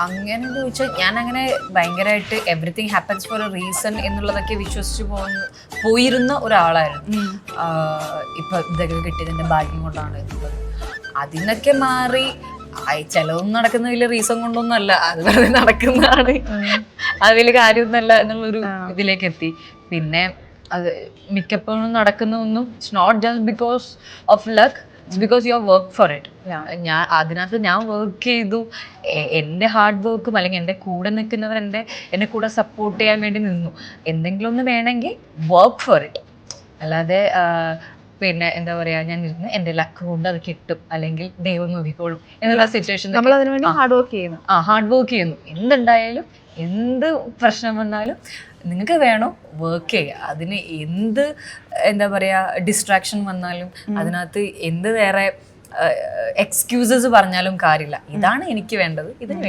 അങ്ങനെ ചോദിച്ചാൽ ഞാൻ അങ്ങനെ ഭയങ്കരമായിട്ട് everything happens four A reason എന്നുള്ളതൊക്കെ വിശ്വസിച്ച് പോയിരുന്ന ഒരാളായിരുന്നു. ഇപ്പൊ ഇതൊക്കെ കിട്ടിയതിന്റെ ഭാഗ്യം കൊണ്ടാണ് എന്നുള്ളത്. അതിനൊക്കെ മാറി ചിലതൊന്നും നടക്കുന്ന വലിയ റീസൺ കൊണ്ടൊന്നും അല്ല, അത് വെറുതെ നടക്കുന്നതാണ്, അത് വലിയ കാര്യമൊന്നുമല്ല എന്നുള്ളൊരു ഇതിലേക്ക് എത്തി. പിന്നെ അത് മിക്കപ്പോഴും നടക്കുന്നതൊന്നും it's not just because of luck, it's because you are work for it. ഞാൻ അതിനകത്ത് ഞാൻ വർക്ക് ചെയ്തു, എൻ്റെ ഹാർഡ് വർക്കും അല്ലെങ്കിൽ എൻ്റെ കൂടെ നിൽക്കുന്നവർ എന്നെ കൂടെ സപ്പോർട്ട് ചെയ്യാൻ വേണ്ടി നിന്നു. എന്തെങ്കിലും ഒന്ന് വേണമെങ്കിൽ വർക്ക് ഫോർ ഇറ്റ്, അല്ലാതെ പിന്നെ എന്താ പറയുക, ഞാൻ ഇരുന്ന് എൻ്റെ ലക്ക് കൊണ്ട് അത് കിട്ടും അല്ലെങ്കിൽ ദൈവം നോക്കിക്കോളും എന്നുള്ള സിറ്റുവേഷൻ. നമ്മൾ അതിനു വേണ്ടി ഹാർഡ് വർക്ക് ചെയ്യുന്നു. ഹാർഡ് വർക്ക് ചെയ്യുന്നു. എന്തുണ്ടായാലും എന്ത് പ്രശ്നം വന്നാലും നിങ്ങൾക്ക് വേണോ വർക്ക് ചെയ്യുക. അതിന് എന്ത് എന്താ പറയുക ഡിസ്ട്രാക്ഷൻ വന്നാലും അതിനകത്ത് എന്ത് വേറെ എക്സ്ക്യൂസസ് പറഞ്ഞാലും കാര്യമില്ല. ഇതാണ് എനിക്ക് വേണ്ടത്, ഇതിന്